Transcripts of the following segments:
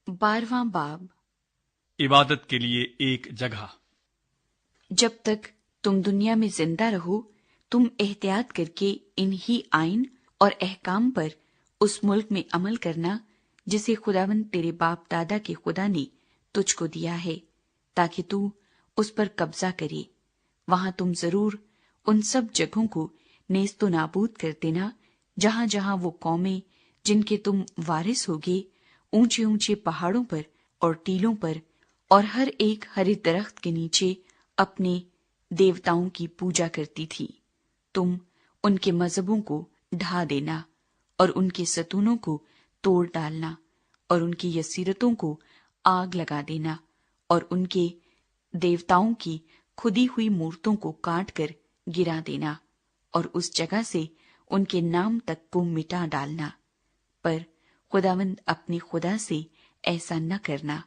12वां बाब। इबादत के लिए एक जगह। जब तक तुम दुनिया में जिंदा रहो, तुम एहतियात करके इन्हीं आइन और अहकाम पर उस मुल्क में अमल करना जिसे खुदावंद तेरे बाप दादा के खुदा ने तुझको दिया है, ताकि तू उस पर कब्जा करे। वहां तुम जरूर उन सब जगहों को नेस्तो नाबूद कर देना जहां जहां वो कौमें जिनके तुम वारिस होगे ऊंचे ऊंचे पहाड़ों पर और टीलों पर और हर एक हरे दरख्त के नीचे अपने देवताओं की पूजा करती थी। तुम उनके मजहबों को ढा देना और उनके सतूनों को तोड़ डालना और उनकी यसीरतों को आग लगा देना और उनके देवताओं की खुदी हुई मूर्तों को काट कर गिरा देना और उस जगह से उनके नाम तक को मिटा डालना। पर खुदावंद अपने खुदा से ऐसा न करना,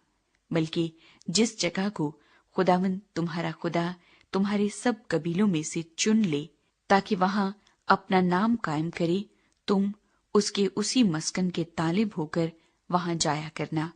बल्कि जिस जगह को खुदावंद तुम्हारा खुदा तुम्हारे सब कबीलों में से चुन ले ताकि वहां अपना नाम कायम करे, तुम उसके उसी मस्कन के तालिब होकर वहां जाया करना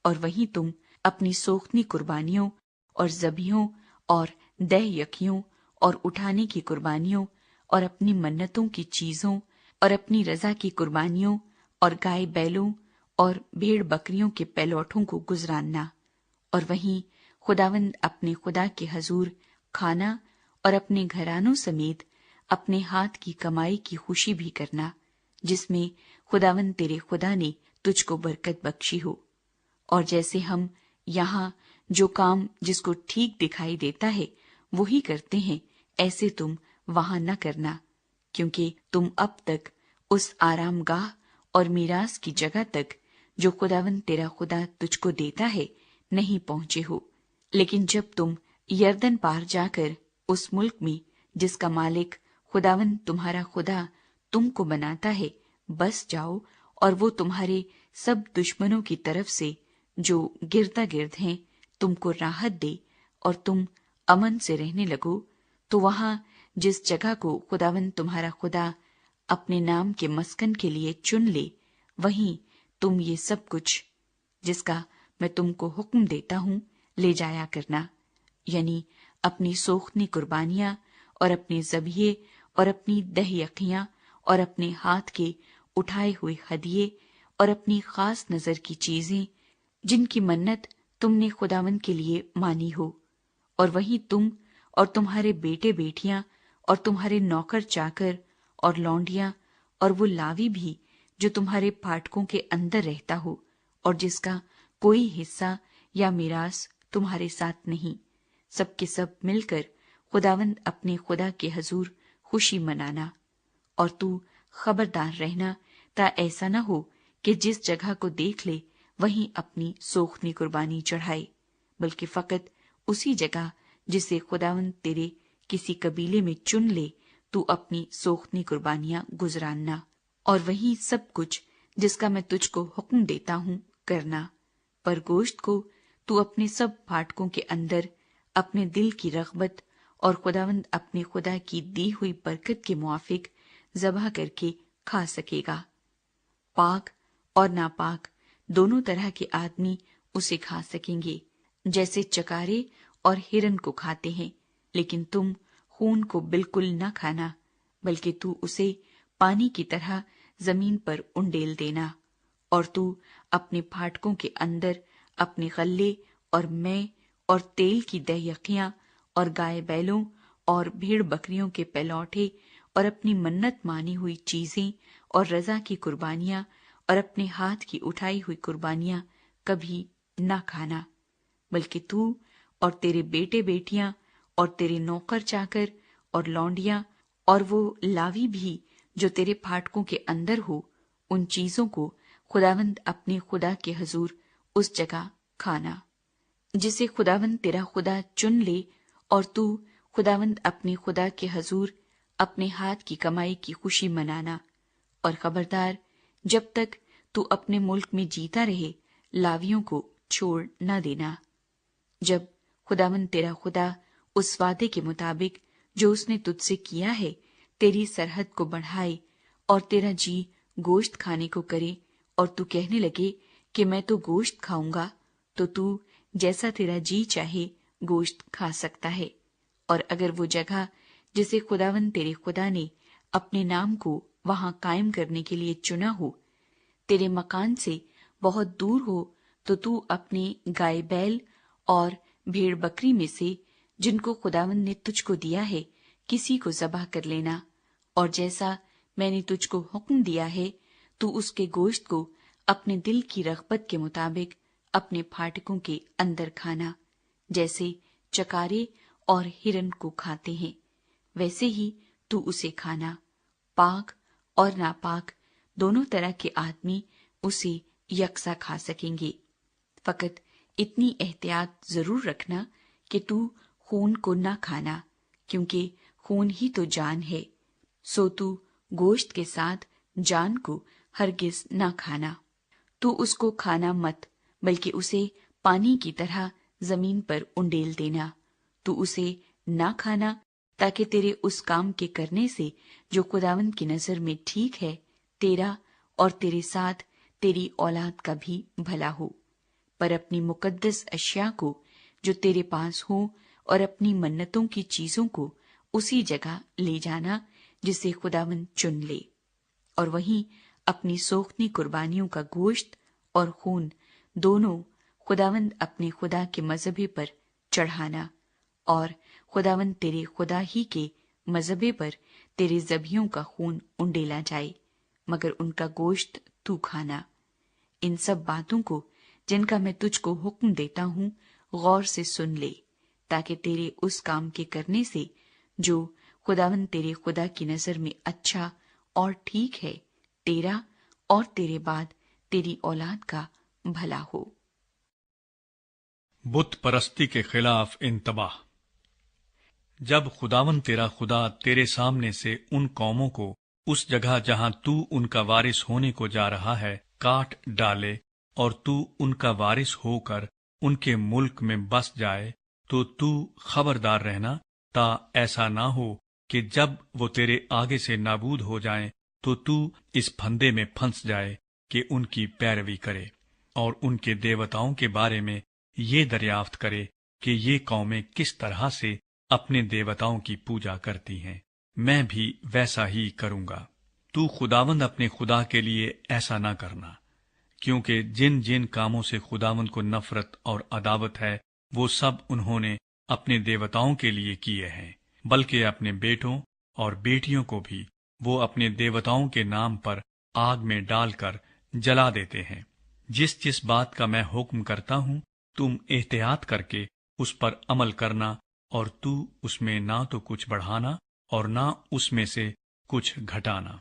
और वहीं तुम अपनी सोख्ती कुर्बानियों और ज़बीहों और दह यकियों और उठाने की कुर्बानियों और अपनी मन्नतों की चीजों और अपनी रजा की कुर्बानियों और गाय बैलों और भेड़ बकरियों के पैलौठों को गुजराना और वहीं खुदावंद अपने खुदा के हजूर खाना और अपने घरानों समेत अपने हाथ की कमाई की खुशी भी करना, जिसमें खुदावंद तेरे खुदा ने तुझको बरकत बख्शी हो। और जैसे हम यहाँ जो काम जिसको ठीक दिखाई देता है वही करते हैं, ऐसे तुम वहां न करना, क्योंकि तुम अब तक उस आरामगाह और मीरास की जगह तक जो खुदावंद तेरा खुदा तुझको देता है नहीं पहुंचे हो। लेकिन जब तुम यरदन पार जाकर उस मुल्क में जिसका मालिक खुदावंद तुम्हारा खुदा तुमको बनाता है बस जाओ और वो तुम्हारे सब दुश्मनों की तरफ से जो गिरदा गिर्द हैं तुमको राहत दे और तुम अमन से रहने लगो, तो वहां जिस जगह को खुदावंद तुम्हारा खुदा अपने नाम के मस्कन के लिए चुन ले, वहीं तुम ये सब कुछ जिसका मैं तुमको हुक्म देता हूँ ले जाया करना, यानी अपनी सोख्ती कुर्बानियां और अपने ज़बीहे और अपनी दह यकियां और अपने हाथ के उठाए हुए हदिये और अपनी खास नजर की चीजें जिनकी मन्नत तुमने खुदावंद के लिए मानी हो। और वहीं तुम और तुम्हारे बेटे बेटियां और तुम्हारे नौकर चाकर और लौंडियां और वो लावी भी जो तुम्हारे फाटकों के अंदर रहता हो और जिसका कोई हिस्सा या मिरास तुम्हारे साथ नहीं, सब के सब मिलकर खुदावंद अपने खुदा के हजूर खुशी मनाना। और तू खबरदार रहना ता ऐसा न हो कि जिस जगह को देख ले वहीं अपनी सोख्ती कुर्बानी चढ़ाए, बल्कि फकत उसी जगह जिसे खुदावंद तेरे किसी कबीले में चुन ले तू अपनी सोख्ती कुर्बानियां गुजराना और वहीं सब कुछ जिसका मैं तुझको हुक्म देता हूँ करना। पर गोश्त को तू अपने सब फाटकों के अंदर अपने दिल की रग़बत और खुदावंद अपने खुदा की दी हुई बरकत के मुआफिक ज़बह करके खा सकेगा। पाक और नापाक दोनों तरह के आदमी उसे खा सकेंगे, जैसे चकारे और हिरन को खाते हैं, लेकिन तुम खून को बिल्कुल न खाना, बल्कि तू उसे पानी की तरह जमीन पर उंडेल देना। और तू अपने फाटकों के अंदर अपने गल्ले और मैं और तेल की दहयकियां और गाय बैलों और भेड़ बकरियों के पैलौठे और अपनी मन्नत मानी हुई चीजें और रजा की कुर्बानियां और अपने हाथ की उठाई हुई कुर्बानियां कभी न खाना, बल्कि तू और तेरे बेटे बेटियां और तेरे नौकर चाकर और लौंडियां और वो लावी भी जो तेरे फाटकों के अंदर हो, उन चीजों को खुदावंद अपने खुदा के हजूर उस जगह खाना जिसे खुदावंद तेरा खुदा चुन ले, और तू खुदावंद अपने खुदा के हजूर अपने हाथ की कमाई की खुशी मनाना। और खबरदार, जब तक तू अपने मुल्क में जीता रहे लावियों को छोड़ न देना। जब खुदावंद तेरा खुदा उस वादे के मुताबिक जो उसने तुझसे किया है तेरी सरहद को बढ़ाए और तेरा जी गोश्त खाने को करे और तू कहने लगे کہ میں تو گوشت کھاؤں گا، تو تو جیسا تیرا جی چاہے گوشت کھا سکتا ہے۔ اور اگر وہ جگہ جسے خداوند تیرے خدا نے اپنے نام کو وہاں قائم کرنے کے لیے چنا ہو تیرے مکان سے بہت دور ہو، تو تو اپنے گائے بیل اور بھیڑ بکری میں سے جن کو خداوند نے تجھ کو دیا ہے کسی کو ذبح کر لینا، اور جیسا میں نے تجھ کو حکم دیا ہے تو اس کے گوشت کو اپنے دل کی رغبت کے مطابق اپنے پھاٹکوں کے اندر کھانا، جیسے چکارے اور ہرن کو کھاتے ہیں ویسے ہی تو اسے کھانا۔ پاک اور ناپاک دونوں طرح کے آدمی اسے یکساں کھا سکیں گے۔ فقط اتنی احتیاط ضرور رکھنا کہ تو خون کو نہ کھانا، کیونکہ خون ہی تو جان ہے، سو تو گوشت کے ساتھ جان کو ہرگز نہ کھانا۔ تو اس کو کھانا مت، بلکہ اسے پانی کی طرح زمین پر انڈیل دینا۔ تو اسے نہ کھانا تاکہ تیرے اس کام کے کرنے سے جو خداوند کی نظر میں ٹھیک ہے تیرا اور تیرے ساتھ تیری اولاد کا بھی بھلا ہو۔ پر اپنی مقدس اشیاء کو جو تیرے پاس ہوں اور اپنی منتوں کی چیزوں کو اسی جگہ لے جانا جسے خداوند چن لے، اور وہیں اپنی سوختنی قربانیوں کا گوشت اور خون دونوں خداوند اپنے خدا کے مذبے پر چڑھانا، اور خداوند تیرے خدا ہی کے مذبے پر تیرے ذبیحوں کا خون انڈیلا جائے، مگر ان کا گوشت تو کھانا۔ ان سب باتوں کو جن کا میں تجھ کو حکم دیتا ہوں غور سے سن لے، تاکہ تیرے اس کام کے کرنے سے جو خداوند تیرے خدا کی نظر میں اچھا اور ٹھیک ہے تیرا اور تیرے بعد تیری اولاد کا بھلا ہو۔ بت پرستی کے خلاف انتباہ۔ جب خداوند تیرا خدا تیرے سامنے سے ان قوموں کو اس جگہ جہاں تو ان کا وارث ہونے کو جا رہا ہے کاٹ ڈالے، اور تو ان کا وارث ہو کر ان کے ملک میں بس جائے، تو خبردار رہنا تا ایسا نہ ہو کہ جب وہ تیرے آگے سے نابود ہو جائیں تو اس پھندے میں پھنس جائے کہ ان کی پیروی کرے اور ان کے دیوتاؤں کے بارے میں یہ دریافت کرے کہ یہ قومیں کس طرح سے اپنے دیوتاؤں کی پوجا کرتی ہیں، میں بھی ویسا ہی کروں گا۔ تو خداوند اپنے خدا کے لیے ایسا نہ کرنا، کیونکہ جن جن کاموں سے خداوند کو نفرت اور عداوت ہے وہ سب انہوں نے اپنے دیوتاؤں کے لیے کیے ہیں، بلکہ اپنے بیٹوں اور بیٹیوں کو بھی وہ اپنے دیوتاؤں کے نام پر آگ میں ڈال کر جلا دیتے ہیں۔ جس جس بات کا میں حکم کرتا ہوں تم احتیاط کر کے اس پر عمل کرنا، اور تو اس میں نہ تو کچھ بڑھانا اور نہ اس میں سے کچھ گھٹانا۔